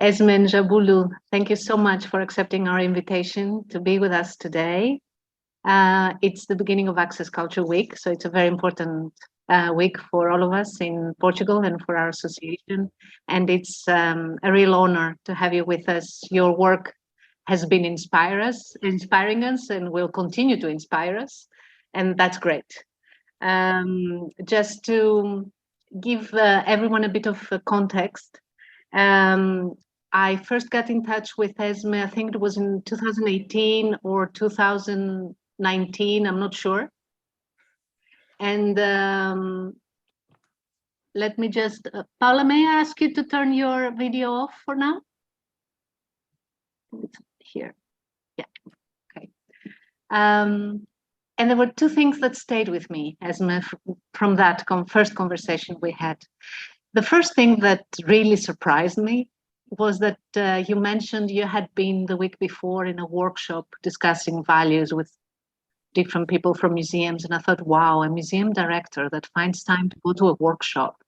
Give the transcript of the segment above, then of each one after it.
Esme and Njabulo, thank you so much for accepting our invitation to be with us today. It's the beginning of Access Culture Week, so it's a very important week for all of us in Portugal and for our association. And it's a real honor to have you with us. Your work has been inspiring us and will continue to inspire us. And that's great. Just to give everyone a bit of context, I first got in touch with Esme, I think it was in 2018 or 2019, I'm not sure. And let me just, Paula, may I ask you to turn your video off for now? It's here, yeah, okay. And there were two things that stayed with me, Esme, from that first conversation we had. The first thing that really surprised me was that you mentioned you had been the week before in a workshop discussing values with different people from museums. And I thought, wow, a museum director that finds time to go to a workshop.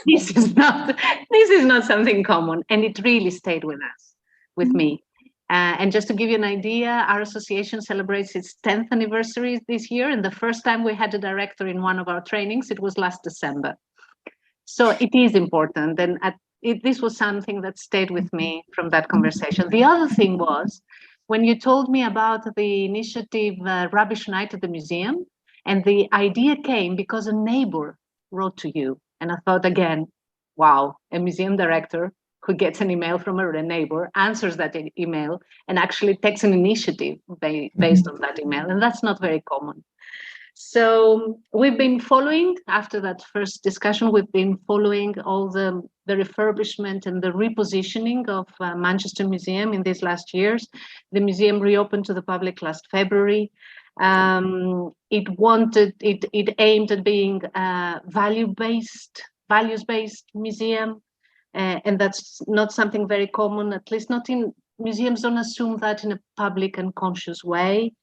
This is not something common. And it really stayed with us, with me. And just to give you an idea, our association celebrates its 10th anniversary this year. And the first time we had a director in one of our trainings, it was last December. So it is important. And this was something that stayed with me from that conversation. The other thing was, when you told me about the initiative Rubbish Night at the museum, and the idea came because a neighbor wrote to you. And I thought, again, wow, a museum director who gets an email from a neighbor, answers that email, and actually takes an initiative based on that email. And that's not very common. So we've been following, after that first discussion, we've been following all the refurbishment and the repositioning of Manchester Museum in these last years. The museum reopened to the public last February. It aimed at being a values-based museum, and that's not something very common, at least not in museums don't assume that in a public and conscious way.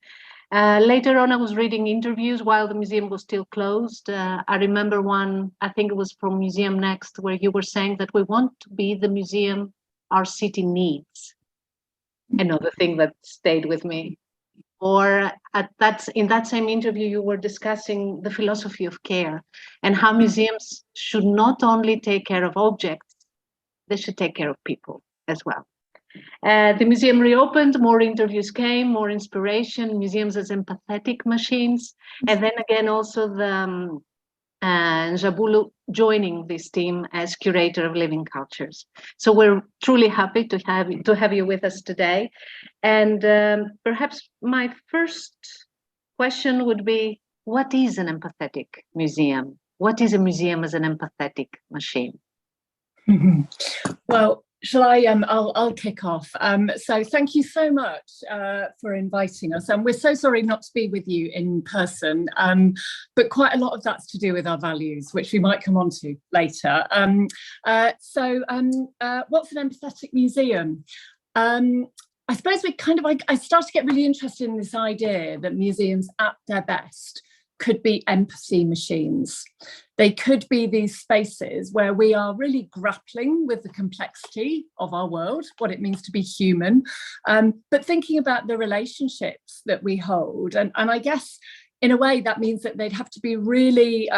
Later on, I was reading interviews while the museum was still closed. I remember one, I think it was from Museum Next, where you were saying that we want to be the museum our city needs. Another thing that stayed with me. Or in that same interview, you were discussing the philosophy of care and how museums should not only take care of objects, they should take care of people as well. The museum reopened, more interviews came, more inspiration, museums as empathetic machines, and then again also the Njabulo joining this team as curator of living cultures. So we're truly happy to have you with us today. And perhaps my first question would be, what is an empathetic museum? What is a museum as an empathetic machine? Well, shall I? I'll kick off. So thank you so much for inviting us. And we're so sorry not to be with you in person, but quite a lot of that's to do with our values, which we might come on to later. What's an empathetic museum? I suppose I started to get really interested in this idea that museums at their best could be empathy machines. They could be these spaces where we are really grappling with the complexity of our world, what it means to be human, but thinking about the relationships that we hold. And I guess in a way that means that they'd have to be really,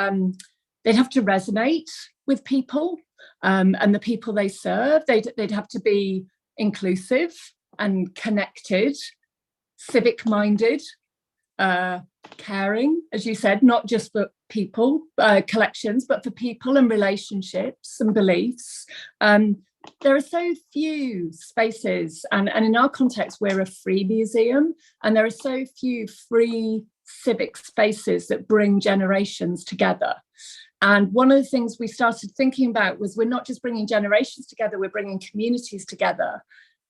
they'd have to resonate with people and the people they serve. They'd have to be inclusive and connected, civic-minded, caring, as you said, not just for people, collections, but for people and relationships and beliefs. There are so few spaces, and in our context, we're a free museum, and there are so few free civic spaces that bring generations together. And one of the things we started thinking about was we're not just bringing generations together, we're bringing communities together.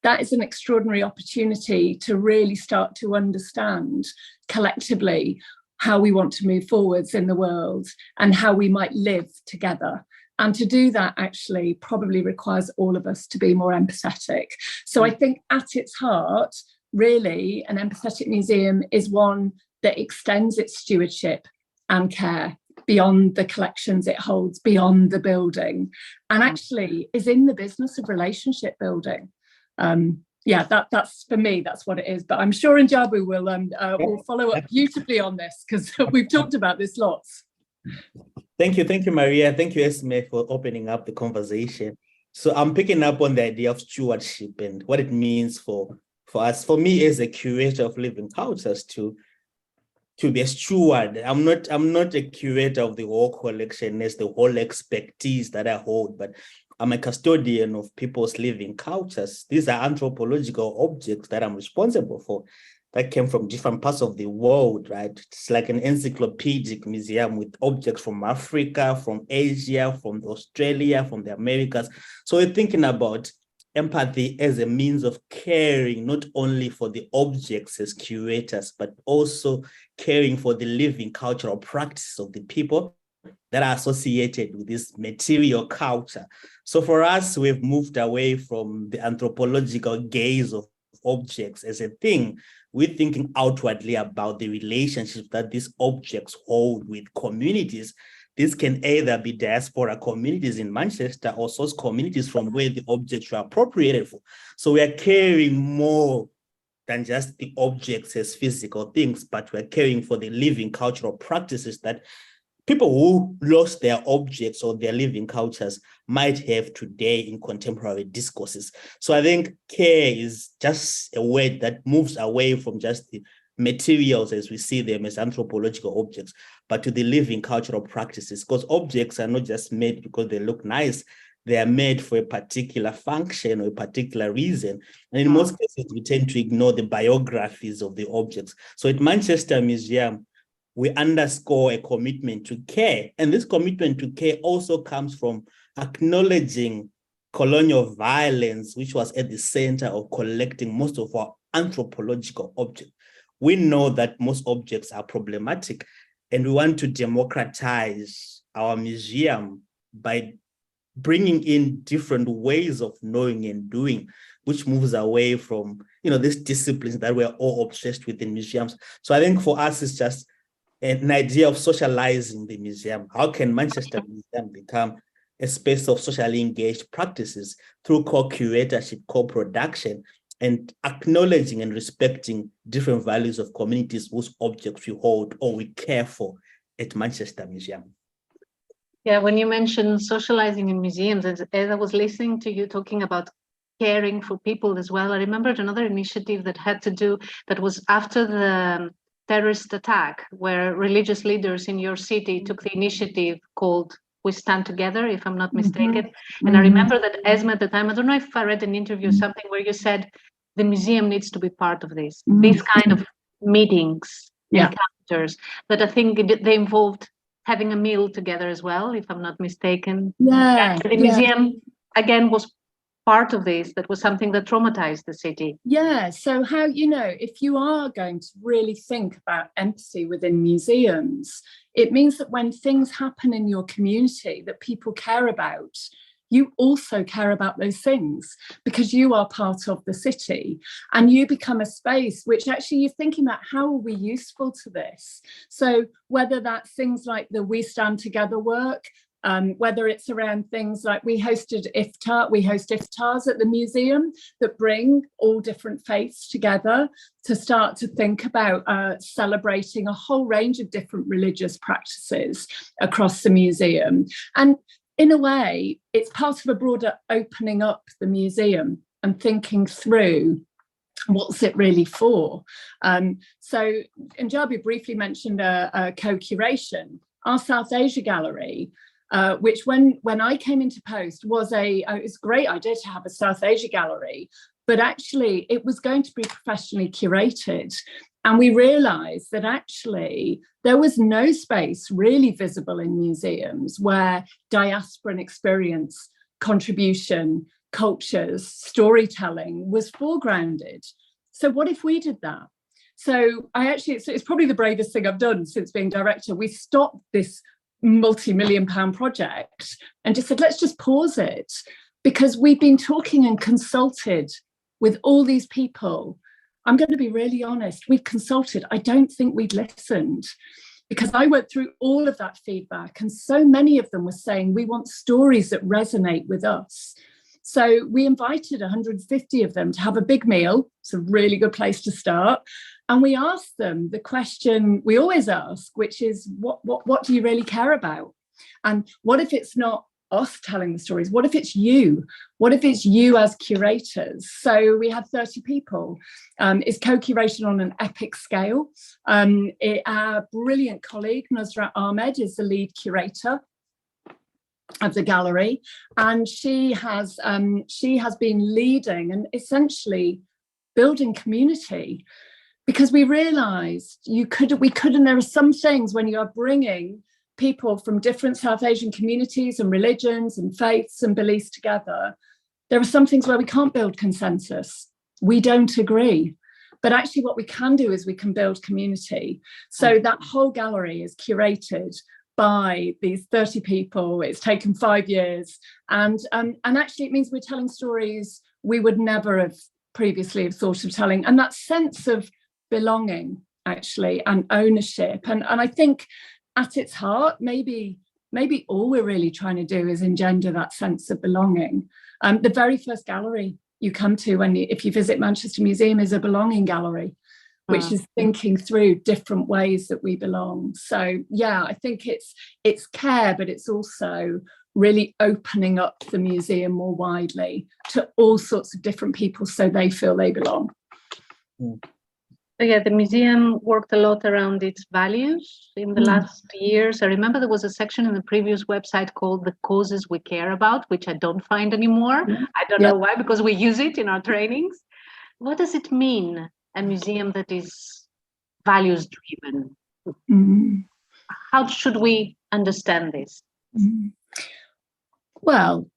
That is an extraordinary opportunity to really start to understand collectively how we want to move forwards in the world and how we might live together. And to do that actually probably requires all of us to be more empathetic. So I think at its heart, really, an empathetic museum is one that extends its stewardship and care beyond the collections it holds, beyond the building, and actually is in the business of relationship building. Yeah, that's for me, that's what it is. But I'm sure Njabu will follow up beautifully on this, because we've talked about this lots. Thank you, Maria. Thank you, Esme, for opening up the conversation. So I'm picking up on the idea of stewardship and what it means for us, for me as a curator of living cultures, to be a steward. I'm not a curator of the whole collection as the whole expertise that I hold, but I'm a custodian of people's living cultures. These are anthropological objects that I'm responsible for, that came from different parts of the world, right? It's like an encyclopedic museum with objects from Africa, from Asia, from Australia, from the Americas. So we're thinking about empathy as a means of caring, not only for the objects as curators, but also caring for the living cultural practices of the people that are associated with this material culture. So for us, we've moved away from the anthropological gaze of objects as a thing. We're thinking outwardly about the relationships that these objects hold with communities. This can either be diaspora communities in Manchester or source communities from where the objects were appropriated for. So we are caring more than just the objects as physical things, but we're caring for the living cultural practices that people who lost their objects or their living cultures might have today in contemporary discourses. So I think care is just a word that moves away from just the materials as we see them as anthropological objects, but to the living cultural practices, because objects are not just made because they look nice. They are made for a particular function or a particular reason. And in most cases, we tend to ignore the biographies of the objects. So at Manchester Museum, we underscore a commitment to care. And this commitment to care also comes from acknowledging colonial violence, which was at the center of collecting most of our anthropological objects. We know that most objects are problematic, and we want to democratize our museum by bringing in different ways of knowing and doing, which moves away from, these disciplines that we're all obsessed with in museums. So I think for us, it's just an idea of socializing the museum. How can Manchester Museum become a space of socially engaged practices through co-curatorship, co-production, and acknowledging and respecting different values of communities whose objects we hold or we care for at Manchester Museum? Yeah, when you mentioned socializing in museums, as I was listening to you talking about caring for people as well, I remembered another initiative that was after the terrorist attack, where religious leaders in your city took the initiative called We Stand Together, if I'm not mistaken. And I remember that Esme at the time, I don't know if I read an interview or something where you said the museum needs to be part of this, these kind of meetings, encounters, that I think they involved having a meal together as well, if I'm not mistaken. The museum, again, was part of this. That was something that traumatized the city. Yeah, so how, if you are going to really think about empathy within museums, it means that when things happen in your community that people care about, you also care about those things because you are part of the city, and you become a space which actually you're thinking about, how are we useful to this? So whether that's things like the We Stand Together work, whether it's around things like we host iftars at the museum that bring all different faiths together to start to think about celebrating a whole range of different religious practices across the museum. And in a way, it's part of a broader opening up the museum and thinking through what's it really for. So Njabu briefly mentioned a co-curation. Our South Asia gallery, which when I came into post was it was a great idea to have a South Asia gallery, but actually it was going to be professionally curated. And we realized that actually there was no space really visible in museums where diasporan experience, contribution, cultures, storytelling was foregrounded. So what if we did that? So it's probably the bravest thing I've done since being director. We stopped this multi-million-pound project and just said, let's just pause it, because we've been talking and consulted with all these people. I'm going to be really honest, we've consulted. I don't think we'd listened, because I went through all of that feedback, and so many of them were saying, we want stories that resonate with us. So we invited 150 of them to have a big meal. It's a really good place to start. And we asked them the question we always ask, which is, what do you really care about? And what if it's not us telling the stories? What if it's you? What if it's you as curators? So we had 30 people. It's co-curation on an epic scale. Our brilliant colleague, Nusrat Ahmed, is the lead curator of the gallery. And she has been leading and essentially building community, because we realized we could, and there are some things when you are bringing people from different South Asian communities and religions and faiths and beliefs together, there are some things where we can't build consensus. We don't agree. But actually what we can do is we can build community. So that whole gallery is curated by these 30 people. It's taken 5 years. And actually it means we're telling stories we would never have previously have thought of telling. And that sense of belonging, actually, and ownership. And I think at its heart, maybe all we're really trying to do is engender that sense of belonging. The very first gallery you come to if you visit Manchester Museum is a belonging gallery, which is thinking through different ways that we belong. So yeah, I think it's care, but it's also really opening up the museum more widely to all sorts of different people so they feel they belong. Yeah, the museum worked a lot around its values in the last years. I remember there was a section in the previous website called The Causes We Care About, which I don't find anymore. I don't know why, because we use it in our trainings. What does it mean, a museum that is values-driven? How should we understand this? Well,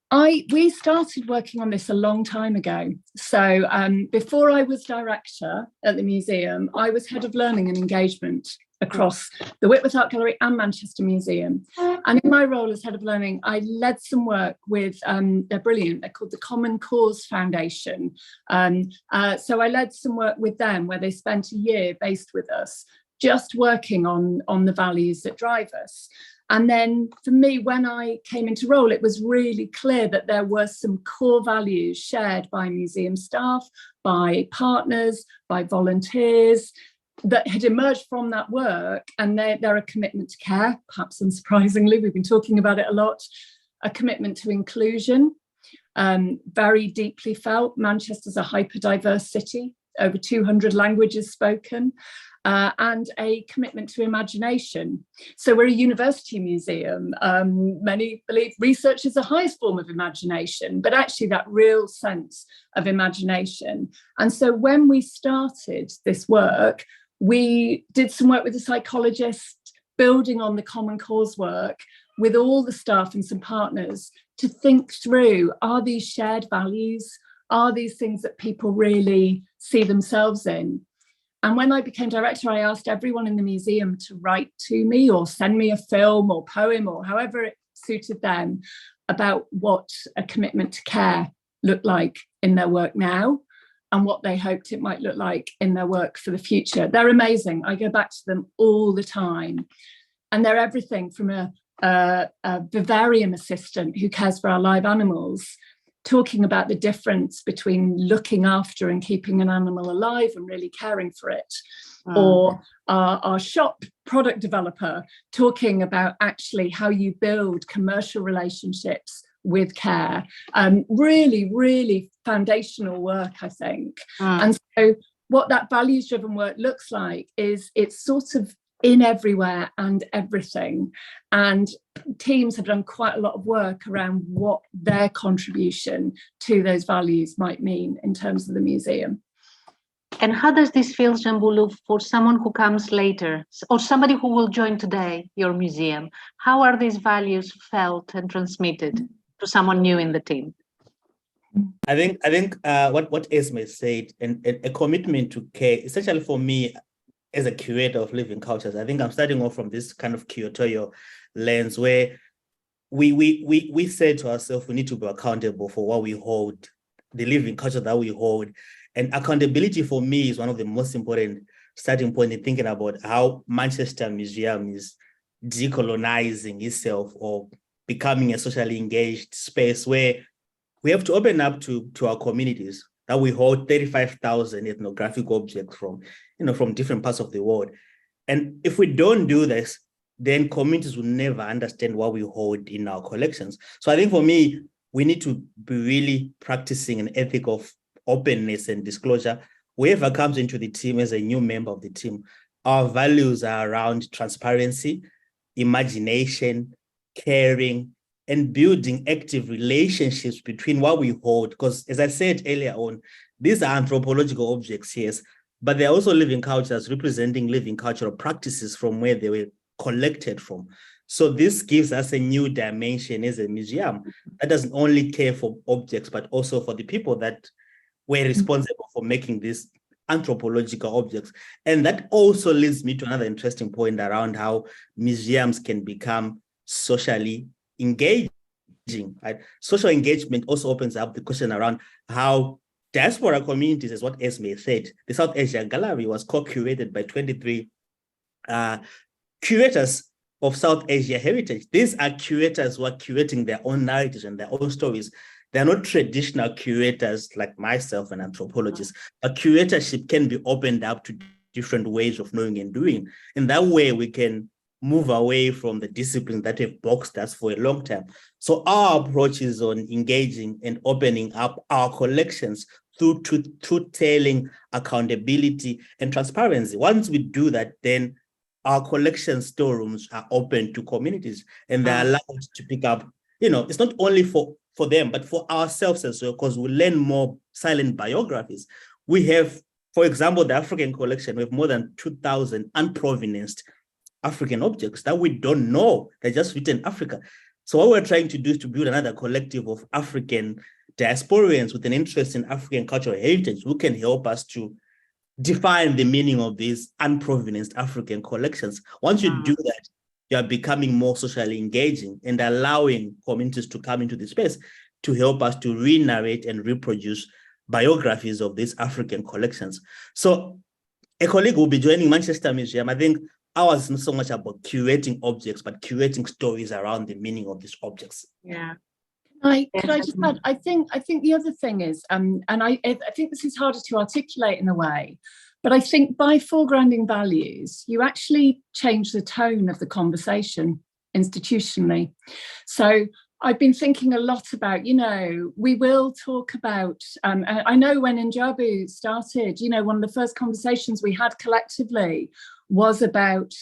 we started working on this a long time ago. So before I was director at the museum, I was head of learning and engagement across the Whitworth Art Gallery and Manchester Museum. And in my role as head of learning, I led some work with, they're brilliant, they're called the Common Cause Foundation. So I led some work with them where they spent a year based with us, just working on the values that drive us. And then for me, when I came into role, it was really clear that there were some core values shared by museum staff, by partners, by volunteers that had emerged from that work. And they're a commitment to care, perhaps unsurprisingly, we've been talking about it a lot, a commitment to inclusion, very deeply felt. Manchester's a hyper-diverse city, over 200 languages spoken. And a commitment to imagination. So we're a university museum. Many believe research is the highest form of imagination, but actually that real sense of imagination. And so when we started this work, we did some work with a psychologist, building on the Common Cause work with all the staff and some partners to think through, are these shared values? Are these things that people really see themselves in? And when I became director, I asked everyone in the museum to write to me or send me a film or poem or however it suited them about what a commitment to care looked like in their work now and what they hoped it might look like in their work for the future. They're amazing. I go back to them all the time. And they're everything from a vivarium assistant who cares for our live animals, talking about the difference between looking after and keeping an animal alive and really caring for it. Or our shop product developer talking about actually how you build commercial relationships with care. Really, really foundational work, I think. And so what that values-driven work looks like is it's sort of in everywhere and everything. And teams have done quite a lot of work around what their contribution to those values might mean in terms of the museum. And how does this feel, Njabulo, for someone who comes later or somebody who will join today your museum? How are these values felt and transmitted to someone new in the team? I think what Esme said, and a commitment to care, essentially for me, as a curator of living cultures, I think I'm starting off from this kind of curatorial lens where we say to ourselves, we need to be accountable for what we hold, the living culture that we hold. And accountability for me is one of the most important starting point in thinking about how Manchester Museum is decolonizing itself or becoming a socially engaged space where we have to open up to our communities, that we hold 35,000 ethnographic objects from, from different parts of the world. And if we don't do this, then communities will never understand what we hold in our collections. So I think for me, we need to be really practicing an ethic of openness and disclosure. Whoever comes into the team as a new member of the team, our values are around transparency, imagination, caring, and building active relationships between what we hold. Because as I said earlier on, these are anthropological objects, yes, but they're also living cultures representing living cultural practices from where they were collected from. So this gives us a new dimension as a museum that doesn't only care for objects, but also for the people that were responsible for making these anthropological objects. And that also leads me to another interesting point around how museums can become socially engaging. Right? Social engagement also opens up the question around how diaspora communities, as what Esme said, the South Asia Gallery was co-curated by 23 curators of South Asia heritage. These are curators who are curating their own narratives and their own stories. They're not traditional curators like myself, an anthropologist. A curatorship can be opened up to different ways of knowing and doing. In that way, we can move away from the disciplines that have boxed us for a long time. So our approach is on engaging and opening up our collections through telling, accountability, and transparency. Once we do that, then our collection storerooms are open to communities and they're allowed to pick up, it's not only for them, but for ourselves as well, because we learn more silent biographies. We have, for example, the African collection, we have more than 2,000 unprovenanced African objects that we don't know. They're just written Africa. So what we're trying to do is to build another collective of African diasporians with an interest in African cultural heritage who can help us to define the meaning of these unprovenanced African collections. Once you do that, you are becoming more socially engaging and allowing communities to come into the space to help us to re-narrate and reproduce biographies of these African collections. So a colleague will be joining Manchester Museum. I think ours is not so much about curating objects, but curating stories around the meaning of these objects. Yeah. Could I just add? I think the other thing is, and I think this is harder to articulate in a way, but I think by foregrounding values, you actually change the tone of the conversation institutionally. So I've been thinking a lot about, we will talk about, I know when Njabulo started, one of the first conversations we had collectively was about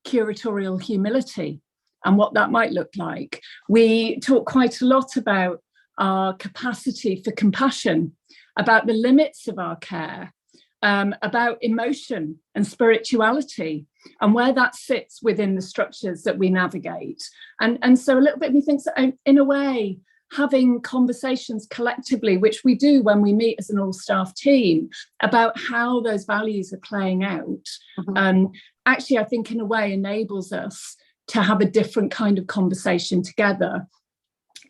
curatorial humility and what that might look like. We talk quite a lot about our capacity for compassion, about the limits of our care, about emotion and spirituality and where that sits within the structures that we navigate. And so a little bit of me thinks that in a way, having conversations collectively, which we do when we meet as an all-staff team, about how those values are playing out, actually, I think in a way enables us to have a different kind of conversation together.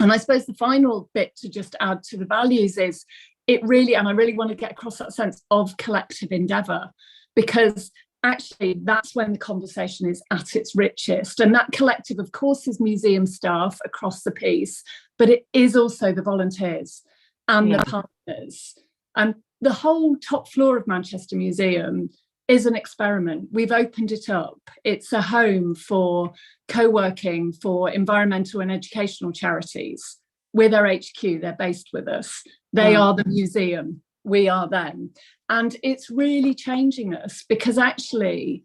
And I suppose the final bit to just add to the values is it really, and I really want to get across that sense of collective endeavour, because actually that's when the conversation is at its richest. And that collective, of course, is museum staff across the piece, but it is also the volunteers and the partners. And the whole top floor of Manchester Museum is an experiment. We've opened it up. It's a home for co-working for environmental and educational charities. We're their HQ, they're based with us. They are the museum, we are them. And it's really changing us because actually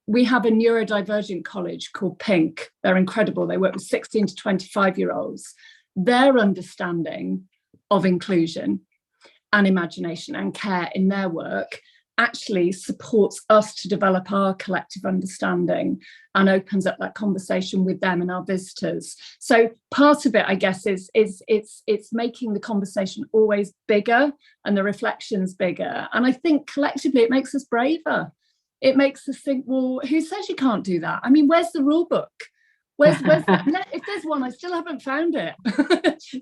we have a neurodivergent college called Pink. They're incredible. They work with 16 to 25-year-olds. Their understanding of inclusion and imagination and care in their work actually supports us to develop our collective understanding and opens up that conversation with them and our visitors. So part of it, I guess, is it's making the conversation always bigger and the reflections bigger. And I think collectively it makes us braver. It makes us think, well, who says you can't do that? I mean, where's the rule book? Where's if there's one, I still haven't found it,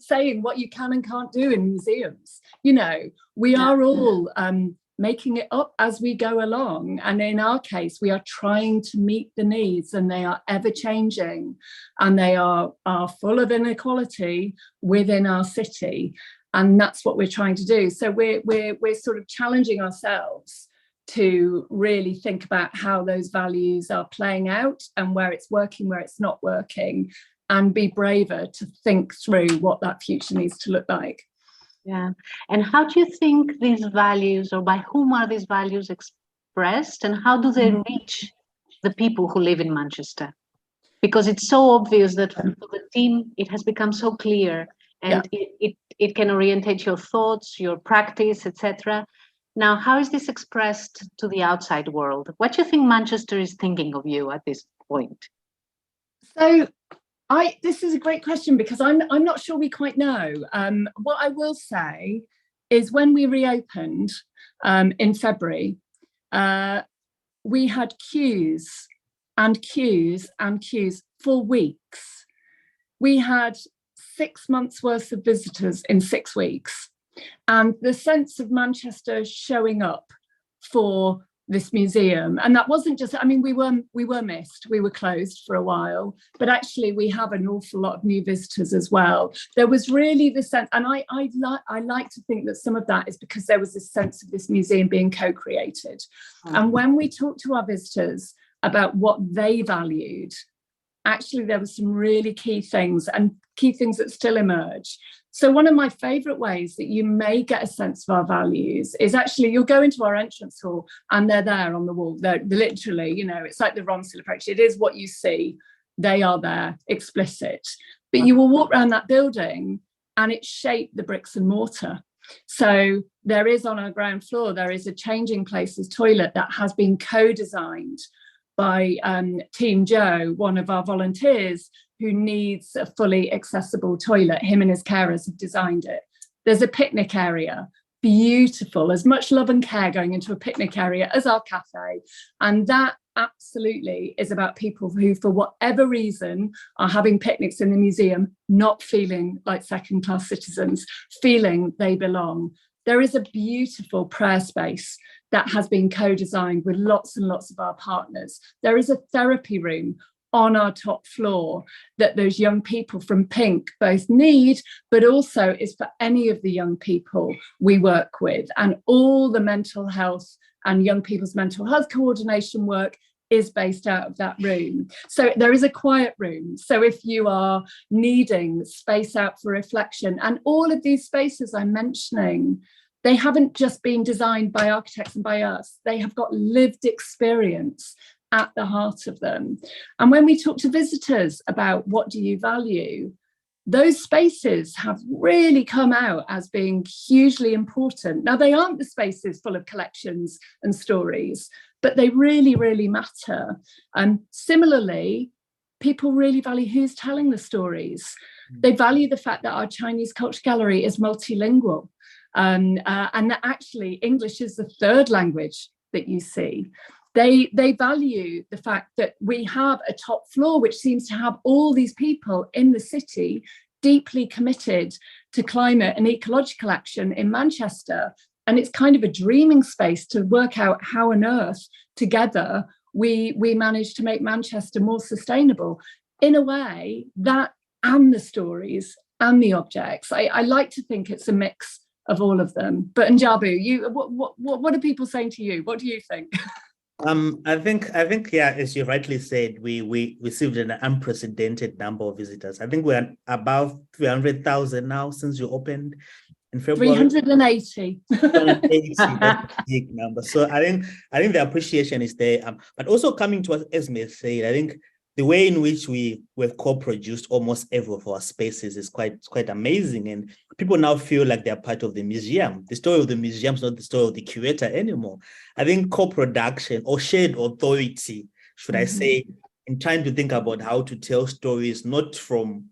saying what you can and can't do in museums. We are all making it up as we go along. And in our case, we are trying to meet the needs, and they are ever changing, and they are full of inequality within our city. And that's what we're trying to do. So we're sort of challenging ourselves to really think about how those values are playing out, and where it's working, where it's not working, and be braver to think through what that future needs to look like. Yeah. And how do you think these values, or by whom are these values expressed, and how do they reach the people who live in Manchester? Because it's so obvious that for the team, it has become so clear, and it can orientate your thoughts, your practice, etc. Now, how is this expressed to the outside world? What do you think Manchester is thinking of you at this point? So this is a great question, because I'm not sure we quite know. What I will say is, when we reopened in February, we had queues and queues and queues for weeks. We had 6 months worth of visitors in 6 weeks. And the sense of Manchester showing up for this museum, and that wasn't just, I mean, we were missed, we were closed for a while, but actually we have an awful lot of new visitors as well. There was really the sense, and I like to think that some of that is because there was this sense of this museum being co-created. And when we talked to our visitors about what they valued, actually there were some really key things, and key things that still emerge. So one of my favourite ways that you may get a sense of our values is, actually, you'll go into our entrance hall and they're there on the wall. They're literally, you know, it's like the Ronseal approach. It is what you see. They are there, explicit. But you will walk around that building and it's shaped the bricks and mortar. So there is, on our ground floor, there is a changing places toilet that has been co-designed by Team Joe, one of our volunteers, who needs a fully accessible toilet. Him and his carers have designed it. There's a picnic area, beautiful, as much love and care going into a picnic area as our cafe. And that absolutely is about people who, for whatever reason, are having picnics in the museum, not feeling like second-class citizens, feeling they belong. There is a beautiful prayer space that has been co-designed with lots and lots of our partners. There is a therapy room on our top floor that those young people from Pink both need, but also is for any of the young people we work with. And all the mental health and young people's mental health coordination work is based out of that room. So there is a quiet room. So if you are needing space out for reflection, and all of these spaces I'm mentioning, they haven't just been designed by architects and by us. They have got lived experience at the heart of them. And when we talk to visitors about what do you value, those spaces have really come out as being hugely important. Now, they aren't the spaces full of collections and stories, but they really, really matter. And similarly, people really value who's telling the stories. They value the fact that our Chinese Culture Gallery is multilingual, and that actually English is the third language that you see. They value the fact that we have a top floor which seems to have all these people in the city deeply committed to climate and ecological action in Manchester. And it's kind of a dreaming space to work out how on earth together we manage to make Manchester more sustainable. In a way, that and the stories and the objects, I like to think it's a mix of all of them. But Njabu, what are people saying to you? What do you think? I think, yeah, as you rightly said, we received an unprecedented number of visitors. I think we're above 300,000 now since you opened in February. 380. 380, that's a big number. So I think the appreciation is there. But also coming to, as Esme said, I think the way in which we've co-produced almost every of our spaces is quite amazing. And people now feel like they're part of the museum. The story of the museum is not the story of the curator anymore. I think co-production or shared authority, should I say, in trying to think about how to tell stories, not from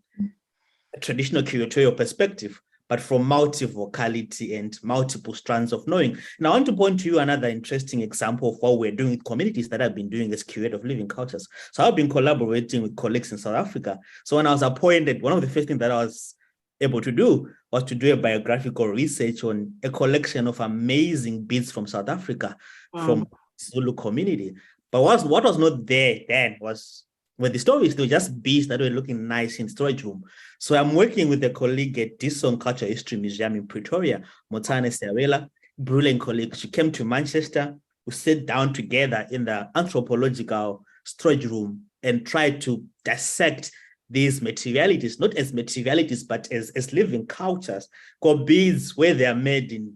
a traditional curatorial perspective, but from multivocality and multiple strands of knowing. Now, I want to point to you another interesting example of what we're doing with communities that have been doing this curate of living cultures. So I've been collaborating with colleagues in South Africa. So when I was appointed, one of the first things that I was able to do was to do a biographical research on a collection of amazing beads from South Africa, from Zulu community. But what was not there then were the stories. They were just beads that were looking nice in storage room. So I'm working with a colleague at Disson Cultural History Museum in Pretoria, Motane Serela, brilliant colleague. She came to Manchester. We sat down together in the anthropological storage room and tried to dissect these materialities, not as materialities, but as living cultures, called beads where they are made in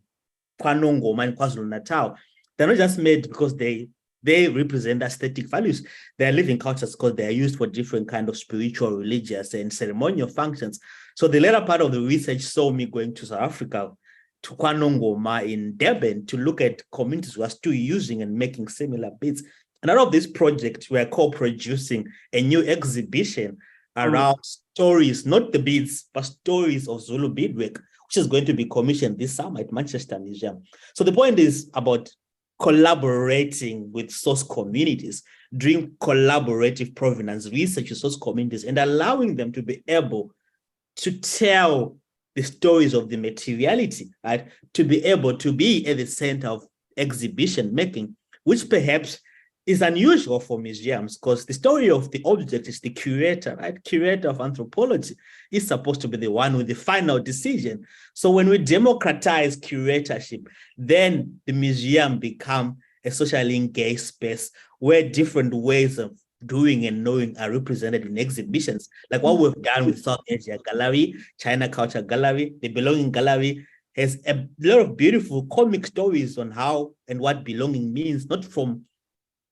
KwaNongoma and KwaZulu-Natal. They're not just made because they represent aesthetic values. They are living cultures because they are used for different kind of spiritual, religious, and ceremonial functions. So the later part of the research saw me going to South Africa, to KwaNongoma in Durban, to look at communities who are still using and making similar beads. And out of this project, we are co-producing a new exhibition around stories, not the beads, but stories of Zulu beadwork, which is going to be commissioned this summer at Manchester Museum. So the point is about collaborating with source communities, doing collaborative provenance research with source communities, and allowing them to be able to tell the stories of the materiality, right? To be able to be at the center of exhibition making, which perhaps is unusual for museums, because the story of the object is the curator, right? Curator of anthropology is supposed to be the one with the final decision. So when we democratize curatorship, then the museum become a socially engaged space where different ways of doing and knowing are represented in exhibitions, like what we've done with South Asia Gallery, China Culture Gallery. The Belonging Gallery has a lot of beautiful comic stories on how and what belonging means, not from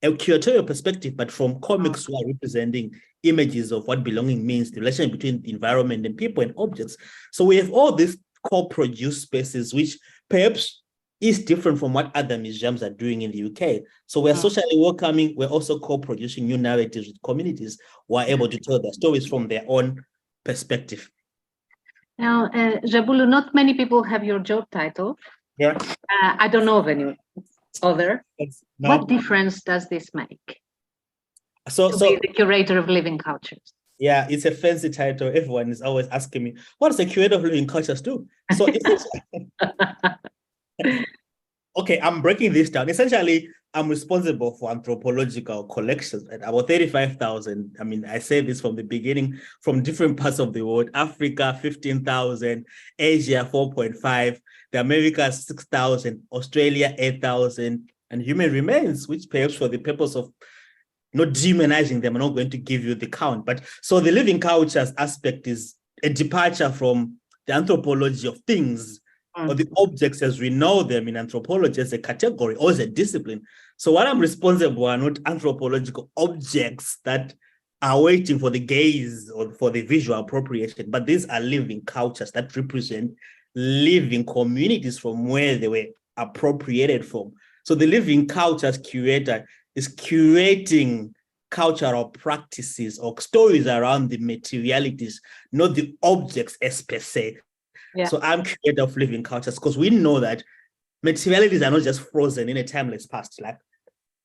a curatorial perspective, but from comics who are representing images of what belonging means, the relation between the environment and people and objects. So we have all these co-produced spaces, which perhaps is different from what other museums are doing in the UK. So we're socially welcoming. We're also co-producing new narratives with communities who are able to tell their stories from their own perspective. Now, Njabulo, not many people have your job title. Yeah. I don't know of any other. No. What difference does this make? So Be the curator of living cultures. Yeah, it's a fancy title. Everyone is always asking me, what does a curator of living cultures do? So okay, I'm breaking this down. Essentially, I'm responsible for anthropological collections at about 35,000. I mean, I say this from the beginning, from different parts of the world. Africa, 15,000, Asia, 4.5, the Americas, 6,000, Australia, 8,000, and human remains, which perhaps for the purpose of not demonizing them, I'm not going to give you the count. But so the living cultures aspect is a departure from the anthropology of things, or the objects as we know them in anthropology as a category or as a discipline. So what I'm responsible are not anthropological objects that are waiting for the gaze or for the visual appropriation, but these are living cultures that represent living communities from where they were appropriated from. So the living cultures curator is curating cultural practices or stories around the materialities, not the objects as per se. Yeah. So I'm curator of living cultures because we know that materialities are not just frozen in a timeless past, like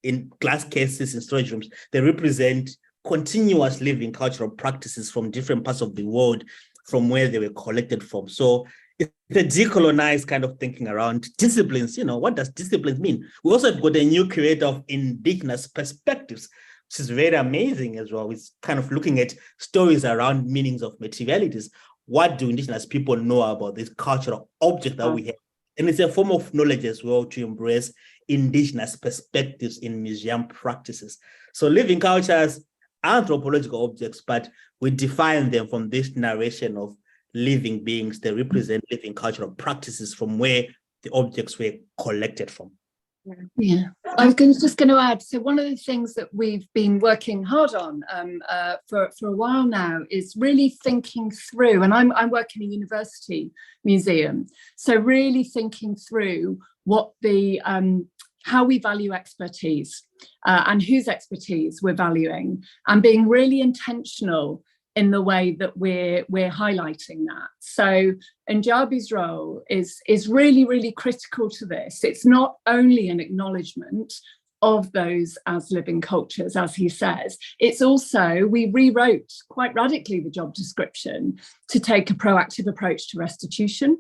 in glass cases in storage rooms. They represent continuous living cultural practices from different parts of the world, from where they were collected from. So it's a decolonized kind of thinking around disciplines. You know, what does disciplines mean? We also have got a new curator of indigenous perspectives, which is very amazing as well. It's kind of looking at stories around meanings of materialities. What do indigenous people know about this cultural object that we have? And it's a form of knowledge as well to embrace indigenous perspectives in museum practices. So living cultures are anthropological objects, but we define them from this narration of living beings. They represent living cultural practices from where the objects were collected from. Yeah, I was just going to add, so one of the things that we've been working hard on for a while now is really thinking through, and I'm working in a university museum, so really thinking through what the how we value expertise and whose expertise we're valuing, and being really intentional in the way that we're highlighting that. So Njabu's role is really, really critical to this. It's not only an acknowledgement of those as living cultures, as he says. It's also, we rewrote quite radically the job description to take a proactive approach to restitution,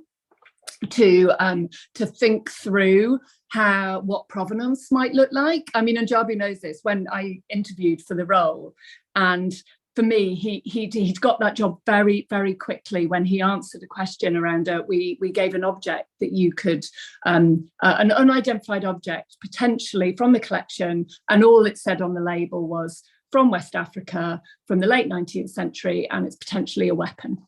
to think through what provenance might look like. I mean, Njabulo knows this. When I interviewed for the role, and for me, he'd got that job very, very quickly when he answered a question around, we gave an object that you could, an unidentified object, potentially from the collection, and all it said on the label was from West Africa, from the late 19th century, and it's potentially a weapon.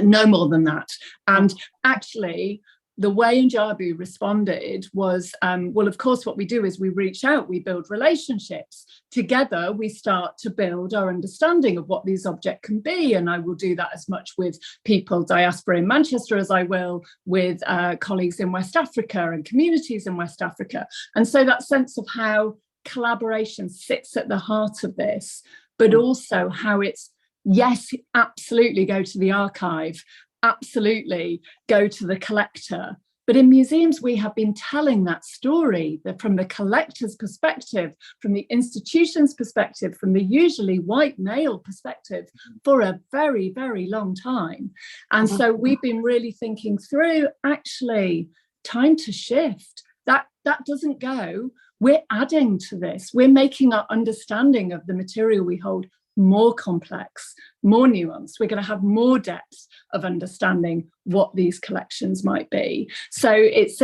No more than that. And actually, the way Njabulo responded was, well, of course, what we do is we reach out, we build relationships. Together, we start to build our understanding of what these objects can be. And I will do that as much with people, diaspora in Manchester, as I will with colleagues in West Africa and communities in West Africa. And so that sense of how collaboration sits at the heart of this, but also how it's, yes, absolutely go to the archive, absolutely go to the collector. But in museums, we have been telling that story from the collector's perspective, from the institution's perspective, from the usually white male perspective for a very, very long time. And so we've been really thinking through, actually, time to shift. That doesn't go. We're adding to this. We're making our understanding of the material we hold more complex, more nuanced. We're going to have more depth of understanding what these collections might be. So it's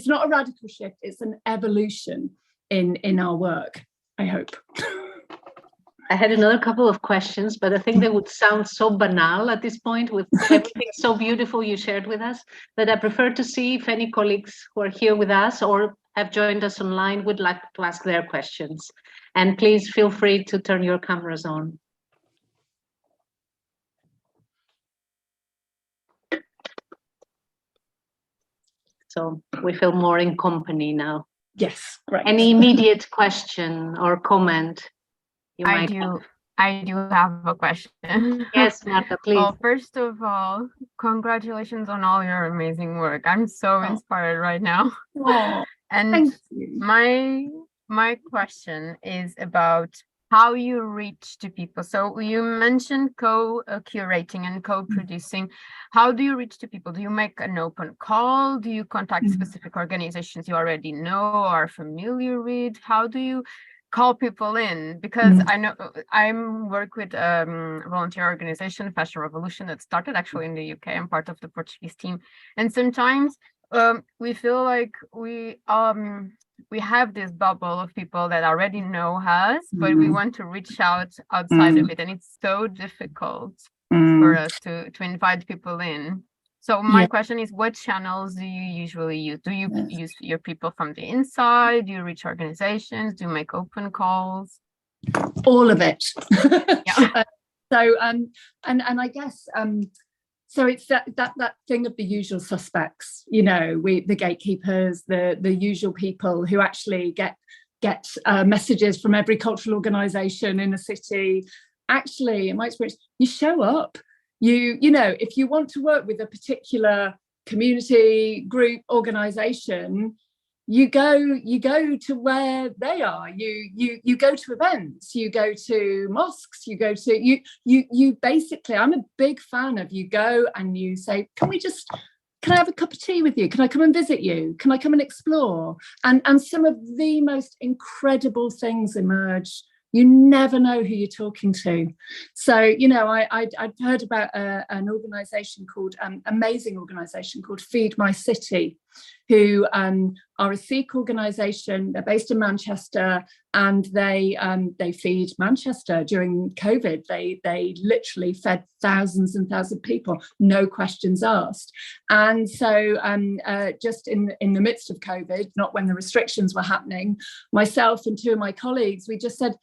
not a radical shift, it's an evolution in our work, I hope. I had another couple of questions, but I think they would sound so banal at this point with everything so beautiful you shared with us, that I prefer to see if any colleagues who are here with us or have joined us online would like to ask their questions. And please feel free to turn your cameras on. So we feel more in company now. Yes, great. Any immediate question or comment you might have? I do have a question. Yes, Marta, please. Well, first of all, congratulations on all your amazing work. I'm so inspired right now. Oh, and thank you. My question is about how you reach to people. So you mentioned co-curating and co-producing. How do you reach to people? Do you make an open call? Do you contact specific organizations you already know or are familiar with? How do you call people in? Because I know I work with a volunteer organization, Fashion Revolution, that started actually in the UK. I'm part of the Portuguese team. And sometimes we feel like we have this bubble of people that already know us, but we want to reach out outside of it, and it's so difficult for us to invite people in. So my question is, what channels do you usually use? Do you use your people from the inside? Do you reach organizations? Do you make open calls? All of it. Yeah. So and I guess so it's that thing of the usual suspects, you know, the gatekeepers, the usual people who actually get messages from every cultural organisation in a city. Actually, in my experience, you show up. You know, if you want to work with a particular community, group, organisation, you go to where they are. You go to events, you go to mosques, you basically, I'm a big fan of you go and you say, can I have a cup of tea with you? Can I come and visit you? Can I come and explore? And some of the most incredible things emerge. You never know who you're talking to. So, you know, I'd heard about an organisation called, amazing organisation called Feed My City, who are a Sikh organisation. They're based in Manchester, and they feed Manchester during COVID. They literally fed thousands and thousands of people, no questions asked. And so just in the midst of COVID, not when the restrictions were happening, myself and two of my colleagues, we just said,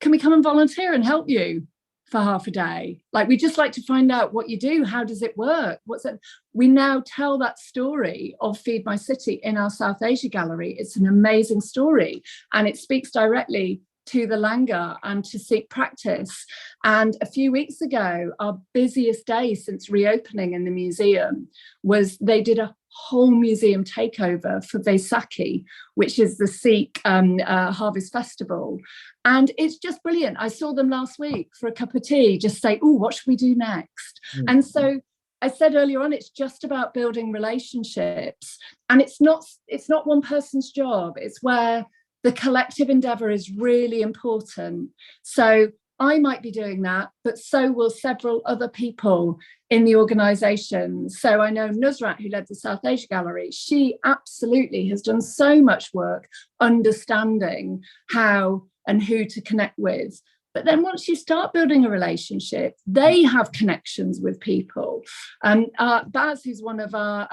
can we come and volunteer and help you for half a day? Like, we just like to find out what you do. How does it work? What's it? We now tell that story of Feed My City in our South Asia gallery. It's an amazing story, and it speaks directly to the Langar and to Sikh practice. And a few weeks ago, our busiest day since reopening in the museum was they did a whole museum takeover for Vaisakhi, which is the Sikh harvest festival. And it's just brilliant. I saw them last week for a cup of tea, just say, oh, what should we do next? And so I said earlier on, it's just about building relationships. And it's not one person's job. It's where the collective endeavour is really important. So I might be doing that, but so will several other people in the organisation. So I know Nusrat, who led the South Asia Gallery, she absolutely has done so much work understanding how and who to connect with. But then once you start building a relationship, they have connections with people. Baz, who's one of our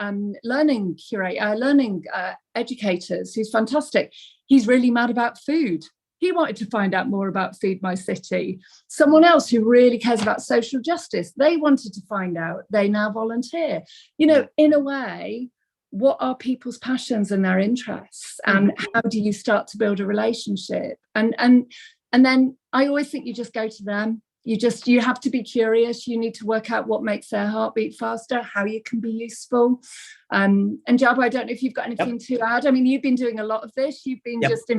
learning educators, who's fantastic, he's really mad about food. He wanted to find out more about Feed My City. Someone else who really cares about social justice, they wanted to find out. They now volunteer. You know, in a way, what are people's passions and their interests? And how do you start to build a relationship? And then I always think you just go to them. You have to be curious. You need to work out what makes their heart beat faster, how you can be useful. And Njabulo, I don't know if you've got anything to add. I mean, you've been doing a lot of this. You've been just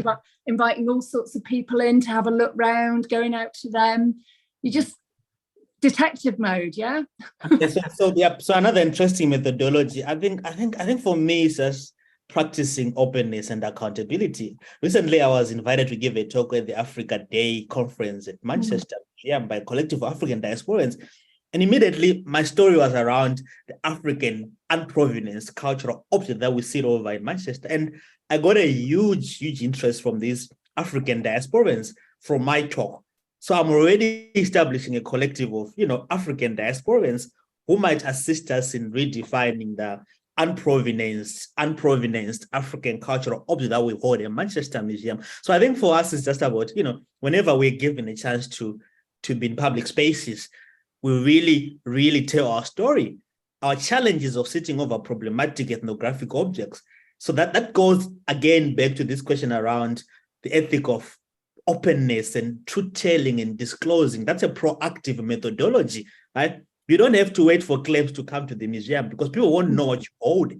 inviting all sorts of people in to have a look round, going out to them. You just detective mode, yeah. So another interesting methodology. I think for me, it's just practicing openness and accountability. Recently, I was invited to give a talk at the Africa Day conference at Manchester by a collective of African diasporans. And immediately, my story was around the African unprovenance cultural object that we see over in Manchester. And I got a huge interest from these African diasporans from my talk. So I'm already establishing a collective of, African diasporans who might assist us in redefining the unprovenanced African cultural object that we hold in Manchester Museum. So I think for us, it's just about, whenever we're given a chance to be in public spaces, we really tell our story, our challenges of sitting over problematic ethnographic objects. So that goes again back to this question around the ethic of openness and truth-telling and disclosing. That's a proactive methodology, right? You don't have to wait for claims to come to the museum because people won't know what you hold.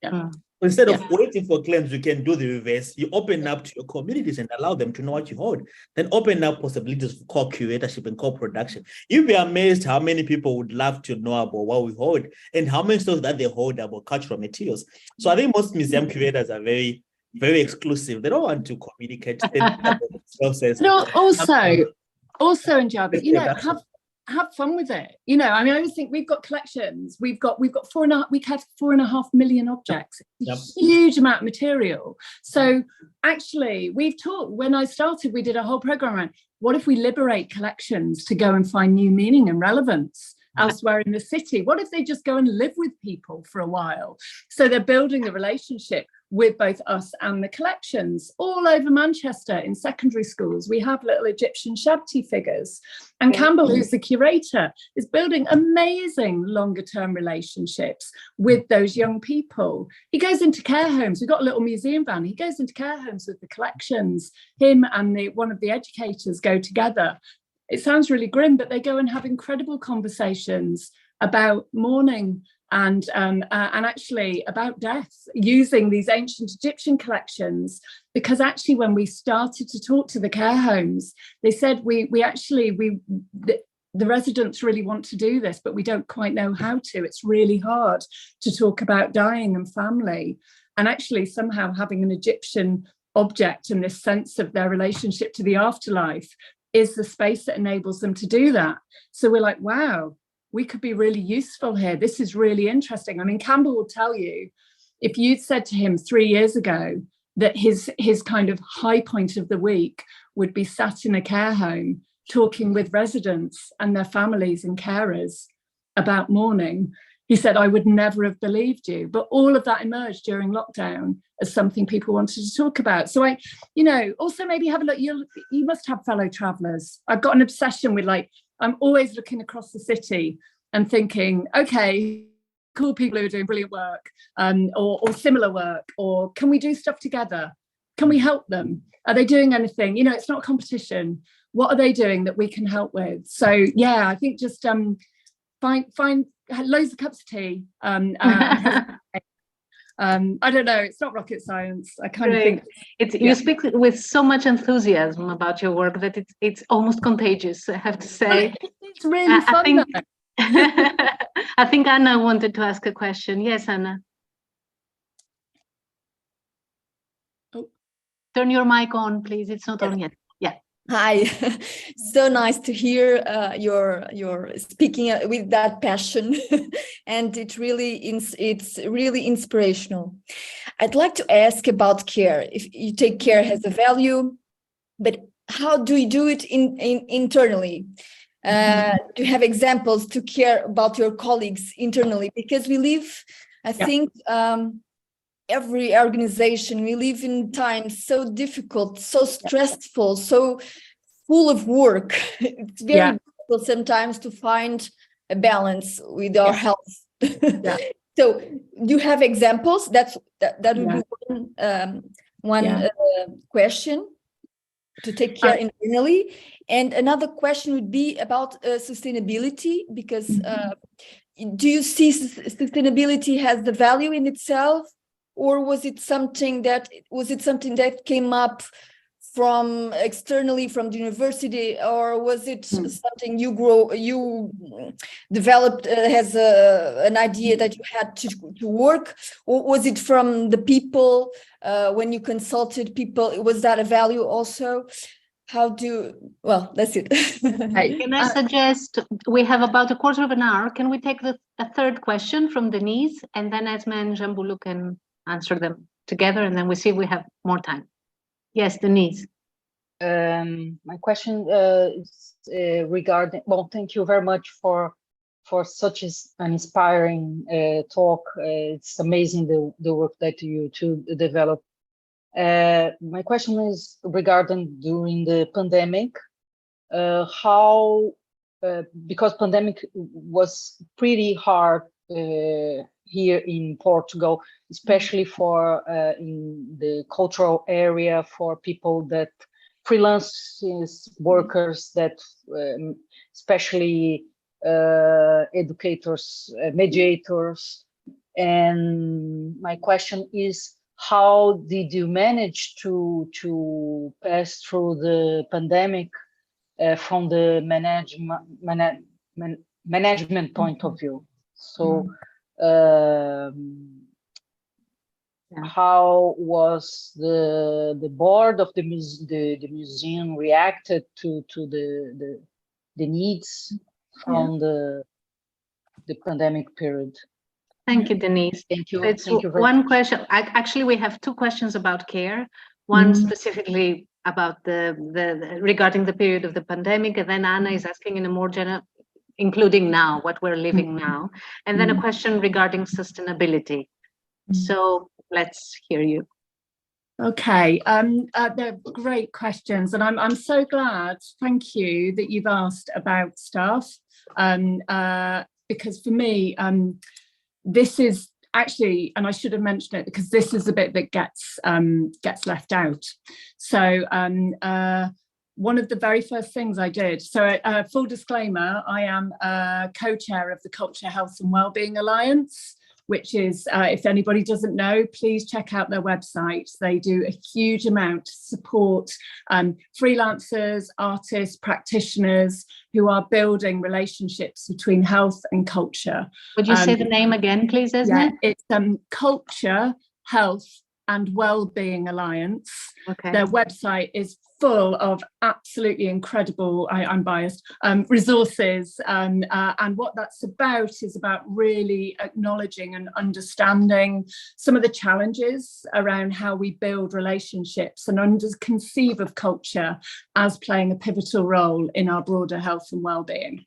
Yeah. Instead of waiting for claims, you can do the reverse. You open up to your communities and allow them to know what you hold. Then open up possibilities for co-curatorship and co-production. You'll be amazed how many people would love to know about what we hold and how many stores that they hold about cultural materials. So I think most museum curators are very, very exclusive. They don't want to communicate themselves. No, also, Njabulo, have fun with it. I always think we've got collections. We've got 4.5 million objects. A huge amount of material. So actually, we've talked. When I started, we did a whole program around what if we liberate collections to go and find new meaning and relevance elsewhere in the city? What if they just go and live with people for a while? So they're building the relationship with both us and the collections all over Manchester in secondary schools. We have little Egyptian Shabti figures. And Campbell, who's the curator, is building amazing longer term relationships with those young people. He goes into care homes. We've got a little museum van. He goes into care homes with the collections. Him and one of the educators go together. It sounds really grim, but they go and have incredible conversations about mourning and actually about death, using these ancient Egyptian collections. Because actually, when we started to talk to the care homes, they said the residents really want to do this, but we don't quite know how to. It's really hard to talk about dying and family. And actually, somehow having an Egyptian object and this sense of their relationship to the afterlife is the space that enables them to do that. So we're like, wow, we could be really useful here. This is really interesting. I mean, Campbell will tell you, if you'd said to him 3 years ago that his kind of high point of the week would be sat in a care home talking with residents and their families and carers about mourning, he said, I would never have believed you. But all of that emerged during lockdown as something people wanted to talk about. So also maybe have a look. You must have fellow travellers. I've got an obsession with I'm always looking across the city and thinking, okay, cool people who are doing brilliant work or similar work, or can we do stuff together? Can we help them? Are they doing anything? It's not a competition. What are they doing that we can help with? So yeah, I think just find loads of cups of tea. I don't know, it's not rocket science. I kind of think you speak with so much enthusiasm about your work that it's almost contagious, I have to say. It's really fun. I think Anna wanted to ask a question. Yes, Anna. Oh. Turn your mic on, please. It's not on yet. Yeah. Hi, so nice to hear your speaking with that passion, and it's really inspirational. I'd like to ask about care. If you take care as a value, but how do you do it internally? Do you have examples to care about your colleagues internally? Because we live, I think, every organization, we live in times so difficult, so stressful, so full of work. It's very difficult sometimes to find a balance with our health. So you have examples? That would be one question to take care internally. And another question would be about sustainability, because do you see sustainability has the value in itself? Or was it something that came up from externally from the university, or was it something you developed as an idea that you had to work, or was it from the people when you consulted people? Was that a value also? That's it. Can I suggest, we have about a quarter of an hour. Can we take a third question from Denise, and then Esme and Njabulo can answer them together, and then we see if we have more time. Yes, Denise. My question is regarding, thank you very much for such an inspiring talk. It's amazing the work that you two develop. My question is regarding during the pandemic, because pandemic was pretty hard here in Portugal, especially for in the cultural area, for people that freelance workers, that especially educators, mediators. And my question is, how did you manage to pass through the pandemic from the management point of view? So how was the board of the museum reacted to the needs from the pandemic period? Thank you, Denise. Thank you. It's Thank you very one much. question. Actually, we have two questions about care. One specifically about the regarding the period of the pandemic, and then Anna is asking in a more general, including now, what we're living now, and then a question regarding sustainability. So let's hear you. Okay, they're great questions, and I'm so glad. Thank you that you've asked about staff, because for me, this is actually, and I should have mentioned it because this is the bit that gets left out. So one of the very first things I did. So full disclaimer, I am co-chair of the Culture, Health and Wellbeing Alliance, which is, if anybody doesn't know, please check out their website. They do a huge amount to support freelancers, artists, practitioners who are building relationships between health and culture. Would you say the name again, please, Esme? Yeah, it's Culture, Health and Wellbeing Alliance. Okay. Their website is full of absolutely incredible, I'm biased, resources, and what that's about is about really acknowledging and understanding some of the challenges around how we build relationships and conceive of culture as playing a pivotal role in our broader health and well-being.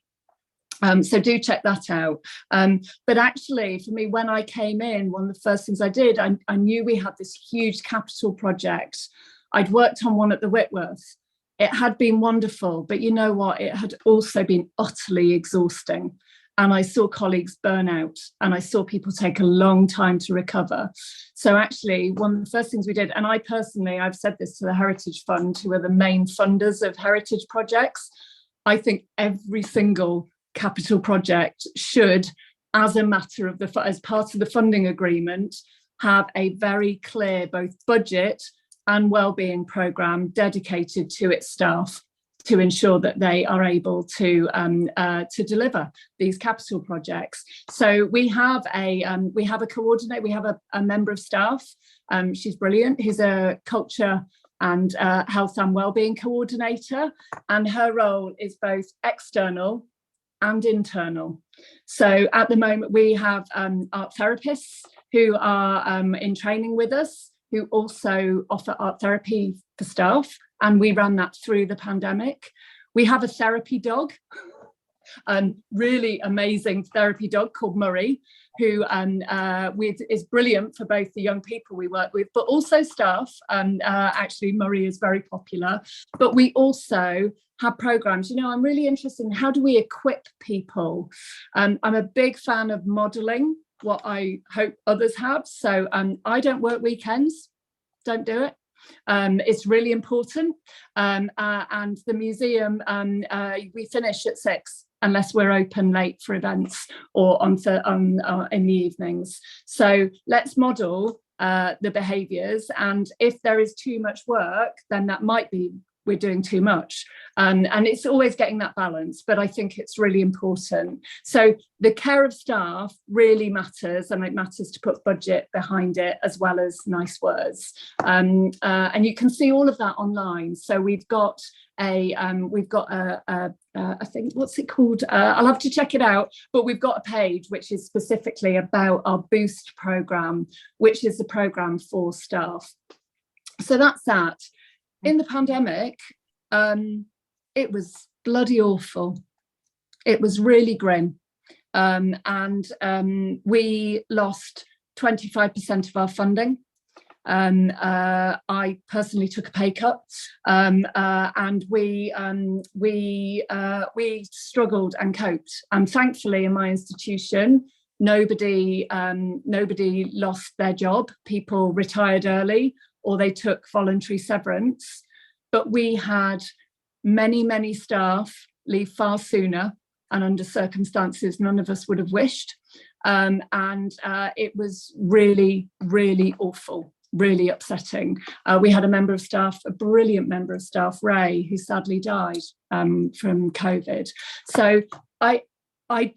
So do check that out. But actually, for me, when I came in, one of the first things I did, I knew we had this huge capital project. I'd worked on one at the Whitworth. It had been wonderful, but you know what? It had also been utterly exhausting. And I saw colleagues burn out, and I saw people take a long time to recover. So actually, one of the first things we did, and I personally, I've said this to the Heritage Fund, who are the main funders of heritage projects, I think every single capital project should, as a matter of as part of the funding agreement, have a very clear both budget and wellbeing programme dedicated to its staff to ensure that they are able to deliver these capital projects. So we have a coordinator, we have a member of staff. She's brilliant. He's a culture and health and wellbeing coordinator, and her role is both external and internal. So at the moment we have art therapists who are in training with us, who also offer art therapy for staff, and we ran that through the pandemic. We have a therapy dog, really amazing therapy dog called Murray, who is brilliant for both the young people we work with, but also staff. Actually, Murray is very popular. But we also have programs. You know, I'm really interested in how do we equip people. I'm a big fan of modeling what I hope others have. So I don't work weekends, don't do it. It's really important. And the museum, we finish at 6 unless we're open late for events or in the evenings. So let's model the behaviours, and if there is too much work, then that might be we're doing too much. And it's always getting that balance, but I think it's really important. So the care of staff really matters, and it matters to put budget behind it as well as nice words. And you can see all of that online. So we've got I think, what's it called? I'll have to check it out, but we've got a page which is specifically about our Boost programme, which is the programme for staff. So that's that. In the pandemic, it was bloody awful. It was really grim. And we lost 25% of our funding. I personally took a pay cut, and we struggled and coped. And thankfully, in my institution, nobody lost their job. People retired early, or they took voluntary severance. But we had many staff leave far sooner, and under circumstances none of us would have wished. And it was really, really awful, really upsetting. We had a member of staff, a brilliant member of staff, Ray, who sadly died from COVID. So I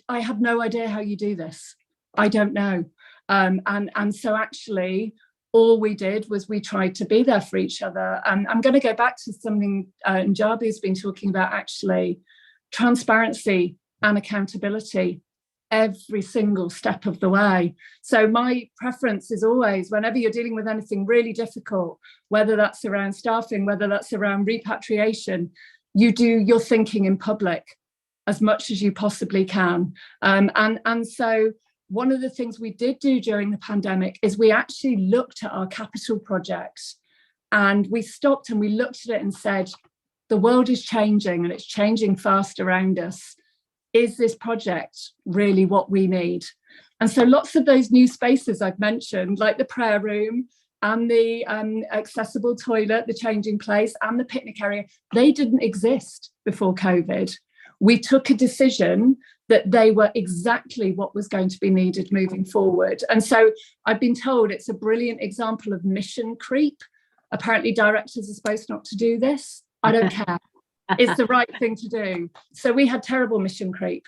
have no idea how you do this. I don't know. And so actually, all we did was we tried to be there for each other. And I'm going to go back to something Njabulo's been talking about, actually, transparency and accountability every single step of the way. So my preference is always, whenever you're dealing with anything really difficult, whether that's around staffing, whether that's around repatriation, you do your thinking in public as much as you possibly can. And so one of the things we did do during the pandemic is we actually looked at our capital projects, and we stopped and we looked at it and said, the world is changing, and it's changing fast around us. Is this project really what we need? And so lots of those new spaces I've mentioned, like the prayer room and the accessible toilet, the changing place and the picnic area, they didn't exist before COVID. We took a decision that they were exactly what was going to be needed moving forward. And so I've been told it's a brilliant example of mission creep. Apparently directors are supposed not to do this. I don't care. It's the right thing to do. So we had terrible mission creep,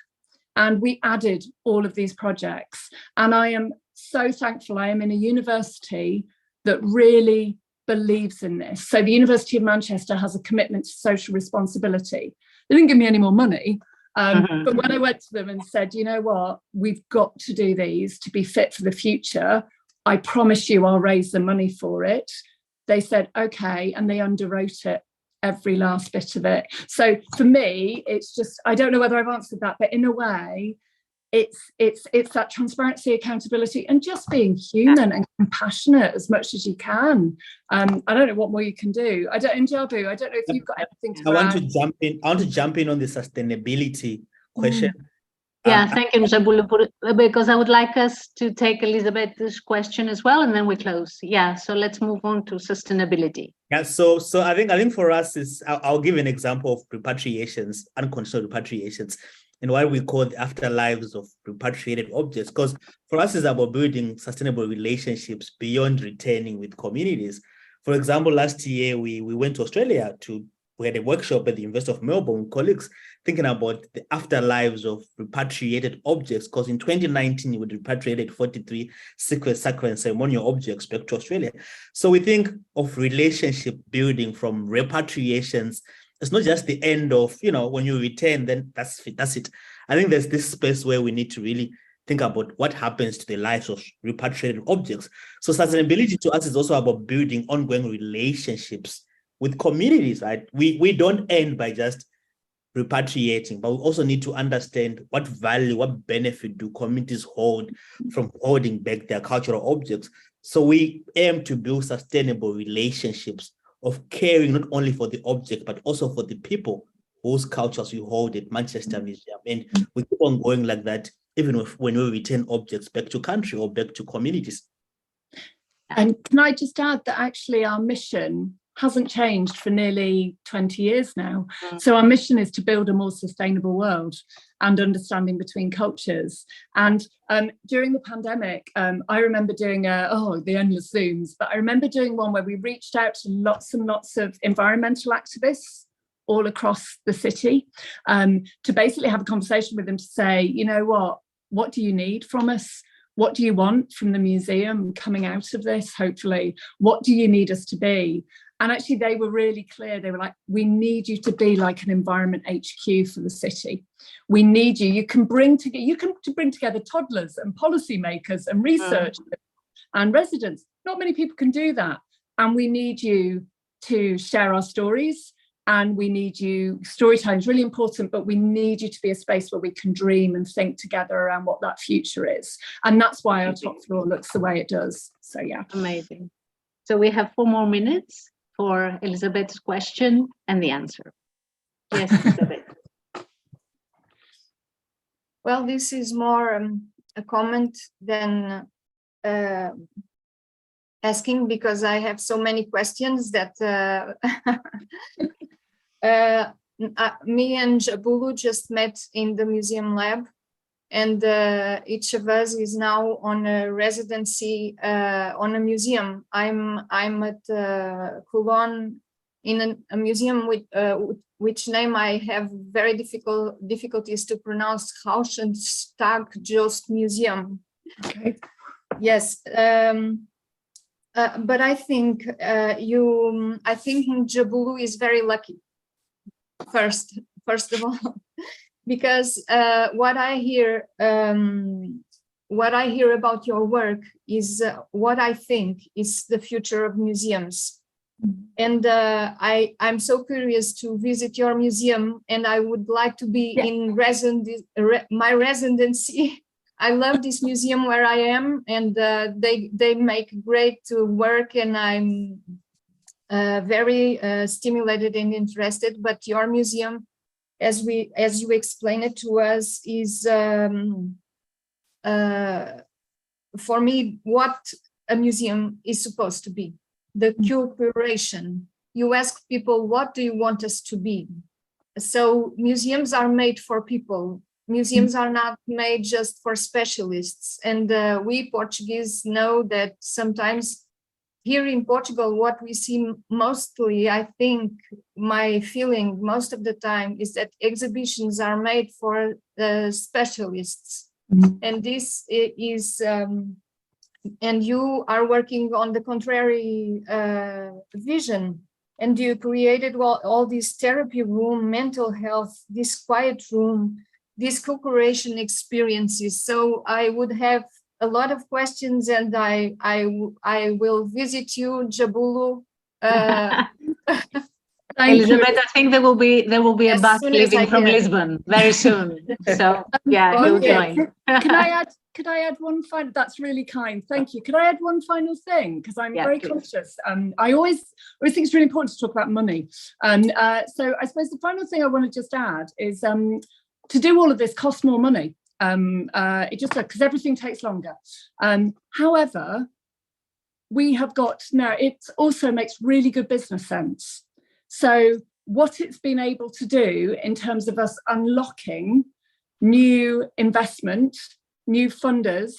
and we added all of these projects. And I am so thankful I am in a university that really believes in this. So the University of Manchester has a commitment to social responsibility. They didn't give me any more money. But when I went to them and said, you know what, we've got to do these to be fit for the future, I promise you I'll raise the money for it. They said, okay, and they underwrote it, every last bit of it. So for me, it's just, I don't know whether I've answered that, but in a way, it's that transparency, accountability, and just being human and compassionate as much as you can. I don't know what more you can do. Njabu, I don't know if you've got anything to add. I want to jump in on the sustainability question. Yeah, thank you, Njabulo, because I would like us to take Elizabeth's question as well, and then we close. Yeah, so let's move on to sustainability. Yeah, so I think for us is I'll give an example of repatriations, unconditional repatriations. and what we call the afterlives of repatriated objects. Because for us, it's about building sustainable relationships beyond returning with communities. For example, last year, we went to Australia we had a workshop at the University of Melbourne with colleagues thinking about the afterlives of repatriated objects, because in 2019, we repatriated 43 sacred and ceremonial objects back to Australia. So we think of relationship building from repatriations. It's not just the end of, when you return, then that's it. I think there's this space where we need to really think about what happens to the lives of repatriated objects. So sustainability to us is also about building ongoing relationships with communities, right? We don't end by just repatriating, but we also need to understand what value, what benefit do communities hold from holding back their cultural objects. So we aim to build sustainable relationships of caring not only for the object, but also for the people whose cultures we hold at Manchester Museum. And we keep on going like that, even when we return objects back to country or back to communities. And can I just add that actually our mission hasn't changed for nearly 20 years now. So our mission is to build a more sustainable world and understanding between cultures. And during the pandemic, I remember doing the endless Zooms, but I remember doing one where we reached out to lots and lots of environmental activists all across the city to basically have a conversation with them to say, you know what do you need from us? What do you want from the museum coming out of this, hopefully? What do you need us to be? And actually, they were really clear. They were like, we need you to be like an environment HQ for the city. We need you. You can bring together toddlers and policymakers and researchers and residents. Not many people can do that. And we need you to share our stories. And we need you, storytelling is really important, but we need you to be a space where we can dream and think together around what that future is. And that's why our top floor looks the way it does. So, yeah. Amazing. So we have 4 more minutes for Elizabeth's question and the answer. Yes, Elizabeth. Well, this is more a comment than asking, because I have so many questions that me and Njabulo just met in the museum lab, and each of us is now on a residency on a museum. I'm at Cologne in a museum with which name I have very difficulties to pronounce. Hauschenstag Jost Museum. Okay. Yes. But I think Njabulo is very lucky. First of all, because what I hear about your work is what I think is the future of museums. And I'm so curious to visit your museum, and I would like to be in my residency. I love this museum where I am, and they make great work, and I'm very stimulated and interested. But your museum, as you explain it to us, is for me what a museum is supposed to be. The curation. You ask people, what do you want us to be? So museums are made for people. Museums are not made just for specialists. And we Portuguese know that sometimes here in Portugal, what we see mostly, I think, my feeling most of the time is that exhibitions are made for specialists. And this is, and you are working on the contrary vision. And you created all this therapy room, mental health, this quiet room, these co-creation experiences. So I would have a lot of questions, and I will visit you, Njabulo. Elizabeth, I think there will be a bus leaving from Lisbon very soon. So yeah, you'll join. Could I add one final? That's really kind. Thank you. Could I add one final thing? Because I'm very conscious. I always think it's really important to talk about money. So I suppose the final thing I want to just add is to do all of this costs more money. It just because everything takes longer. However, we have got now. It also makes really good business sense. So what it's been able to do in terms of us unlocking new investment, new funders,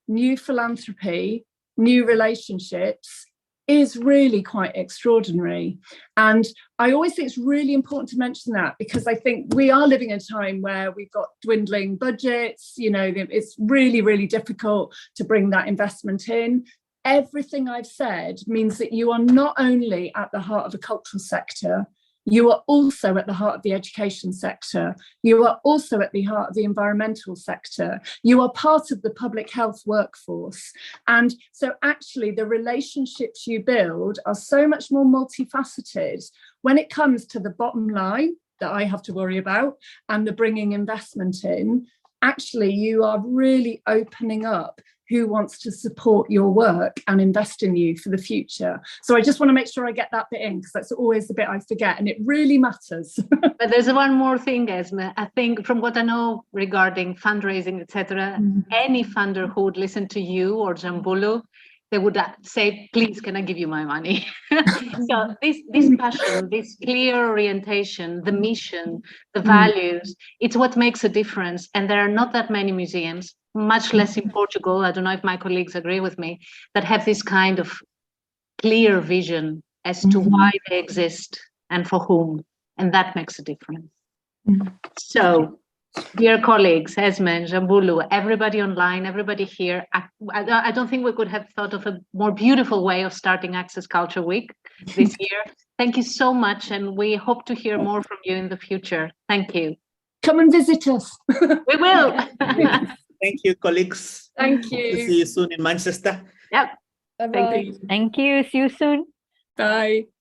new philanthropy, new relationships is really quite extraordinary. And I always think it's really important to mention that, because I think we are living in a time where we've got dwindling budgets, you know, it's really, really difficult to bring that investment in. Everything I've said means that you are not only at the heart of the cultural sector, you are also at the heart of the education sector. You are also at the heart of the environmental sector. You are part of the public health workforce. And so actually the relationships you build are so much more multifaceted when it comes to the bottom line that I have to worry about and the bringing investment in. Actually, you are really opening up who wants to support your work and invest in you for the future. So I just want to make sure I get that bit in, because that's always the bit I forget, and it really matters. But there's one more thing, Esme. I think from what I know regarding fundraising, etc., any funder who would listen to you or Njabulo, they would say, please, can I give you my money? So this passion, this clear orientation, the mission, the values, it's what makes a difference. And there are not that many museums, much less in Portugal, I don't know if my colleagues agree with me, that have this kind of clear vision as to why they exist and for whom. And that makes a difference. So, dear colleagues, Esme, Njabulo, everybody online, everybody here, I don't think we could have thought of a more beautiful way of starting Access Culture Week this year. Thank you so much, and we hope to hear more from you in the future. Thank you. Come and visit us. We will. Thank you, colleagues. Thank you. See you soon in Manchester. Yep. Bye-bye. Thank you. See you soon. Bye.